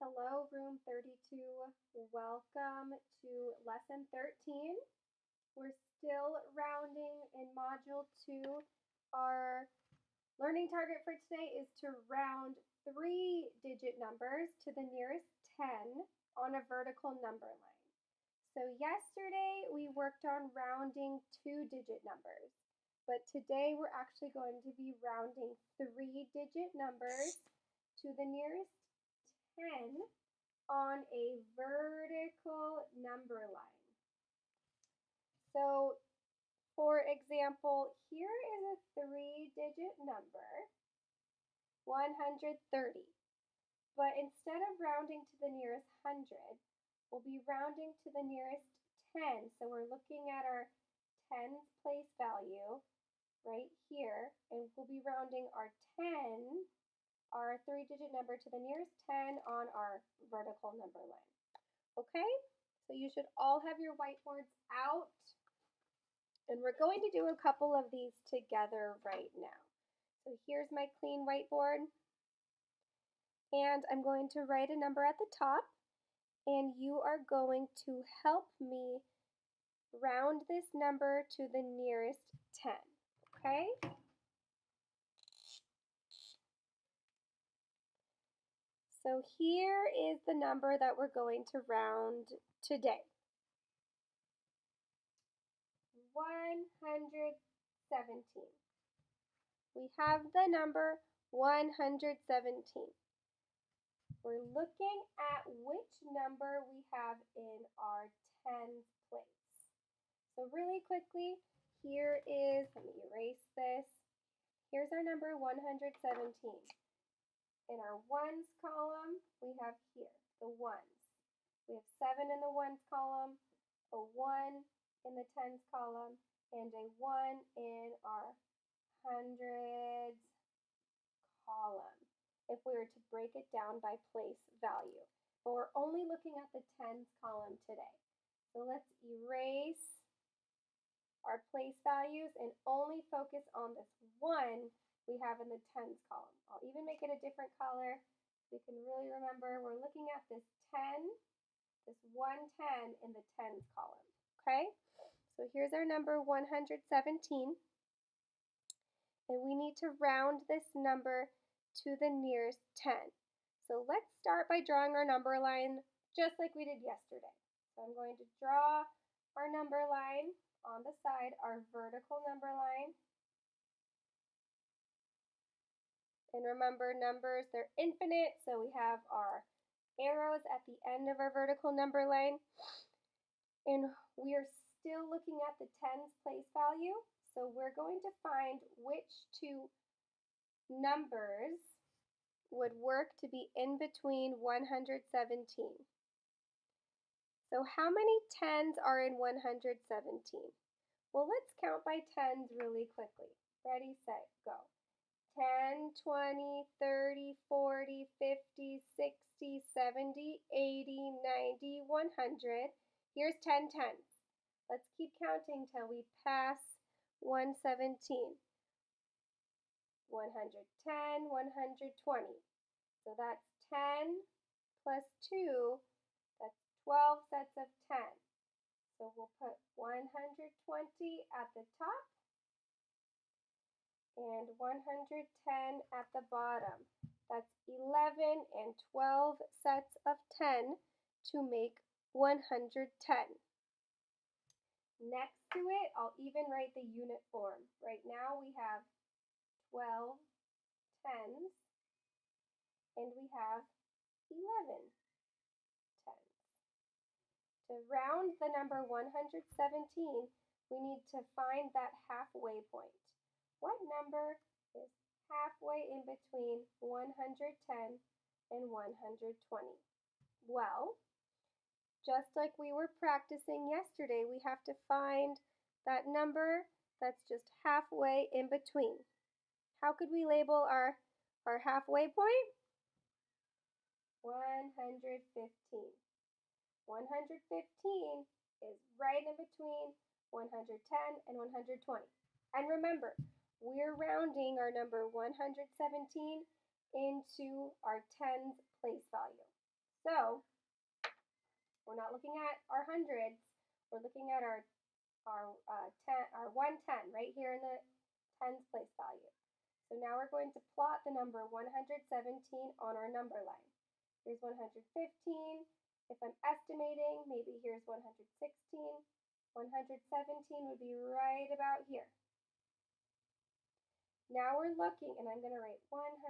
Hello, room 32. Welcome to lesson 13. We're still rounding in module 2. Our learning target for today is to round 3-digit numbers to the nearest 10 on a vertical number line. So yesterday we worked on rounding 2-digit numbers, but today we're actually going to be rounding 3-digit numbers to the nearest 10 on a vertical number line. So, for example, here is a 3-digit number, 130. But instead of rounding to the nearest 100, we'll be rounding to the nearest 10. So we're looking at our tens place value right here, and we'll be rounding our 10, our 3-digit number, to the nearest 10 on our vertical number line. Okay, so you should all have your whiteboards out, and we're going to do a couple of these together right now. So here's my clean whiteboard, and I'm going to write a number at the top, and you are going to help me round this number to the nearest 10, okay? So here is the number that we're going to round today. 117. We have the number 117. We're looking at which number we have in our tens place. So really quickly, here is, let me erase this. Here's our number 117. In our ones column, we have here the ones. We have 7 in the ones column, a 1 in the tens column, and a 1 in our hundreds column if we were to break it down by place value. But we're only looking at the tens column today. So let's erase our place values and only focus on this 1 we have in the tens column. I'll even make it a different color so you can really remember we're looking at this 10, this 110 in the tens column. Okay, so here's our number 117, and we need to round this number to the nearest 10. So let's start by drawing our number line just like we did yesterday. So I'm going to draw our number line on the side, our vertical number line. And remember, numbers, they're infinite, so we have our arrows at the end of our vertical number line. And we are still looking at the tens place value, so we're going to find which two numbers would work to be in between 117. So how many tens are in 117? Well, let's count by tens really quickly. Ready, set, go. 10, 20, 30, 40, 50, 60, 70, 80, 90, 100. Here's 10 tens. Let's keep counting till we pass 117. 110, 120. So that's 10 plus 2, that's 12 sets of 10. So we'll put 120 at the top and 110 at the bottom. That's 11 and 12 sets of 10 to make 110. Next to it, I'll even write the unit form. Right now we have 12 tens and we have 11 tens. To round the number 117, we need to find that halfway point. What number is halfway in between 110 and 120? Well, just like we were practicing yesterday, we have to find that number that's just halfway in between. How could we label our halfway point? 115. 115 is right in between 110 and 120. And remember, we're rounding our number 117 into our tens place value. So we're not looking at our hundreds. We're looking at our 110 right here in the tens place value. So now we're going to plot the number 117 on our number line. Here's 115. If I'm estimating, maybe here's 116. 117 would be right about here. Now we're looking, and I'm going to write 117,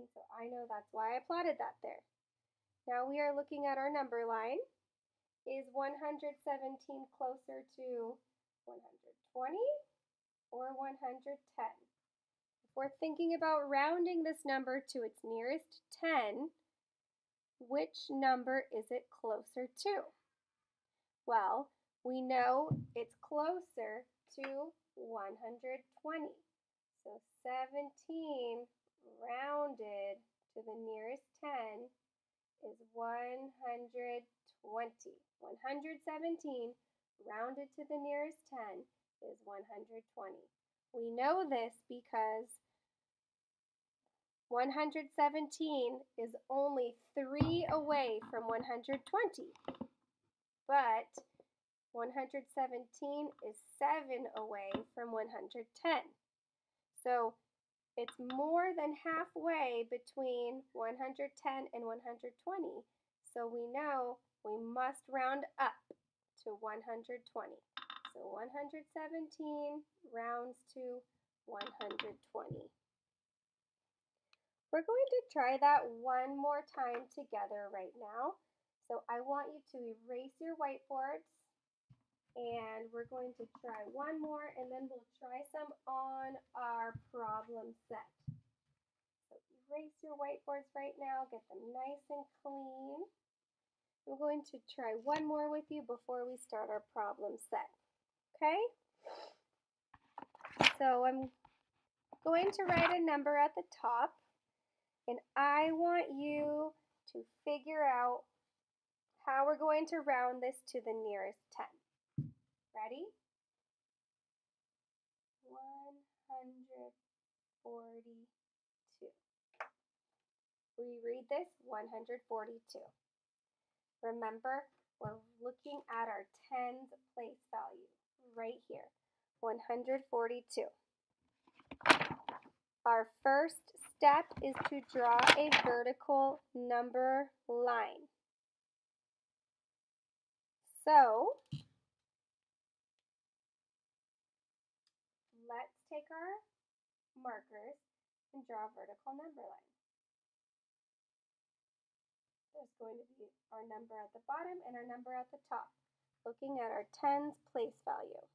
so I know that's why I plotted that there. Now we are looking at our number line. Is 117 closer to 120 or 110? If we're thinking about rounding this number to its nearest 10, which number is it closer to? Well, we know it's closer to 120. So 17 rounded to the nearest 10 is 120. 117 rounded to the nearest 10 is 120. We know this because 117 is only 3 away from 120, but 117 is 7 away from 110. So it's more than halfway between 110 and 120. So we know we must round up to 120. So 117 rounds to 120. We're going to try that one more time together right now. So I want you to erase your whiteboards, and we're going to try one more, and then we'll try some on our problem set. So erase your whiteboards right now, get them nice and clean. I'm going to try one more with you before we start our problem set. Okay? So I'm going to write a number at the top, and I want you to figure out how we're going to round this to the nearest 10. Ready? 142. We read this 142. Remember, we're looking at our tens place value right here, 142. Our first step is to draw a vertical number line. So let's take our markers and draw a vertical number line. There's going to be our number at the bottom and our number at the top, looking at our tens place value.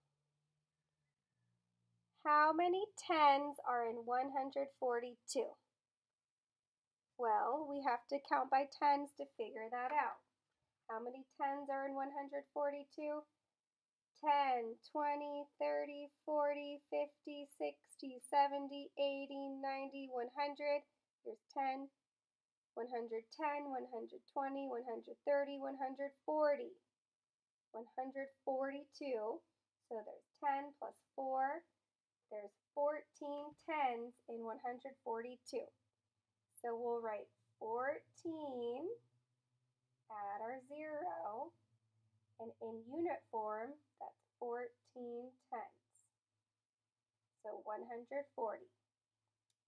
How many tens are in 142? Well, we have to count by tens to figure that out. How many tens are in 142? 10, 20, 30, 40, 50, 60, 70, 80, 90, 100. Here's 10, 110, 120, 130, 140. 142. So there's 10 plus 4. There's 14 tens in 142. So we'll write 14 at our 0, and in unit form, that's 14 tens. So 140.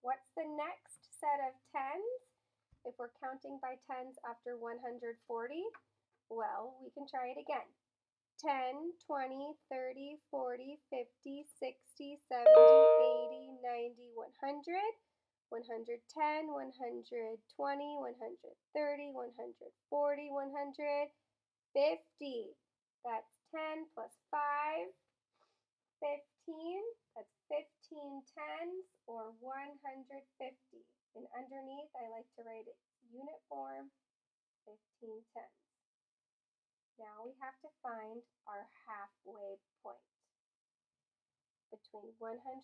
What's the next set of tens? If we're counting by tens after 140, well, we can try it again. 10, 20, 30, 40, 50, 60, 70, 80, 90, 100, 110, 120, 130, 140, 150. That's 10 plus 5, 15. That's 15 tens, or 150. And underneath, I like to write it unit form, 15 tens. Now we have to find our halfway point between 140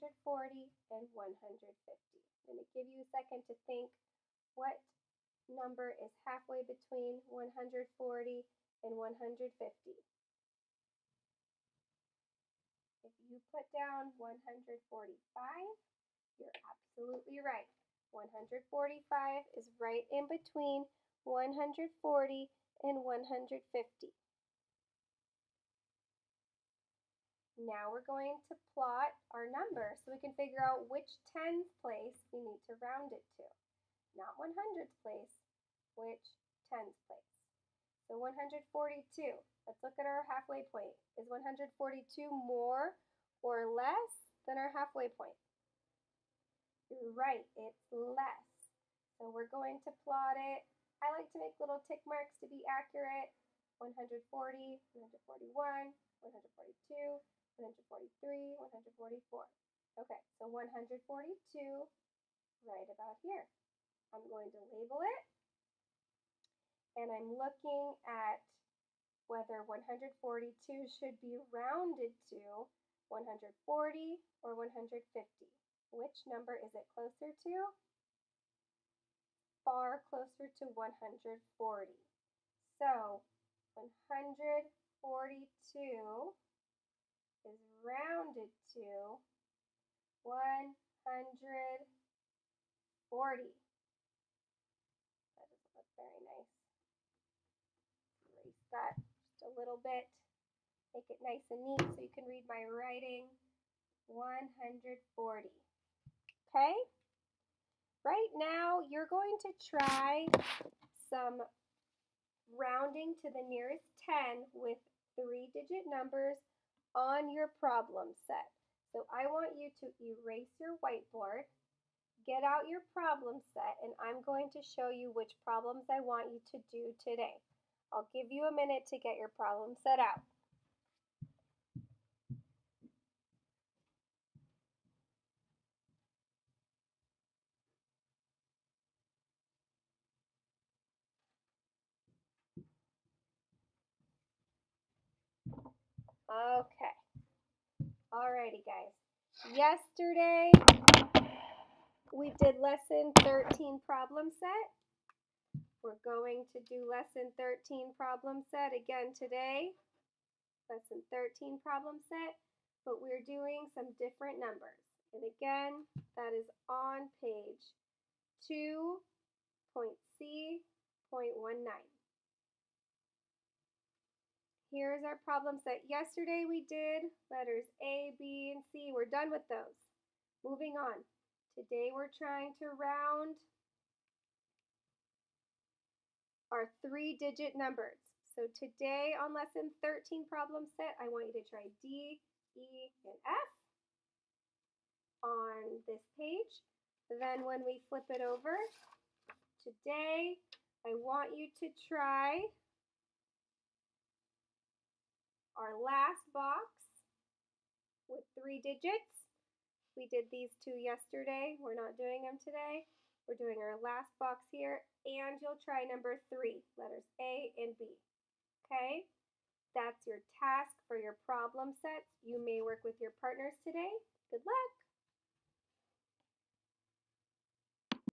and 150. I'm going to give you a second to think what number is halfway between 140 and 150. If you put down 145, you're absolutely right. 145 is right in between 140, and 150. Now we're going to plot our number so we can figure out which tens place we need to round it to. Not 100th place, which tens place. So 142. Let's look at our halfway point. Is 142 more or less than our halfway point? You're right, it's less. So we're going to plot it. I like to make little tick marks to be accurate. 140, 141, 142, 143, 144. Okay, so 142, right about here. I'm going to label it, and I'm looking at whether 142 should be rounded to 140 or 150. Which number is it closer to? Far closer to 140. So 142 is rounded to 140. That doesn't look very nice. Erase that just a little bit. Make it nice and neat so you can read my writing. 140. Okay? Right now, you're going to try some rounding to the nearest 10 with 3-digit numbers on your problem set. So I want you to erase your whiteboard, get out your problem set, and I'm going to show you which problems I want you to do today. I'll give you a minute to get your problem set out. Okay. Alrighty, guys. Yesterday, we did lesson 13 problem set. We're going to do lesson 13 problem set again today. Lesson 13 problem set, but we're doing some different numbers. And again, that is on page 2.C.19. Here's our problem set. Yesterday we did letters A, B, and C. We're done with those. Moving on. Today we're trying to round our 3-digit numbers. So today on lesson 13 problem set, I want you to try D, E, and F on this page. Then when we flip it over, today I want you to try our last box with 3 digits. We did these 2 yesterday. We're not doing them today. We're doing our last box here, and you'll try number 3, letters A and B. Okay? That's your task for your problem sets. You may work with your partners today. Good luck.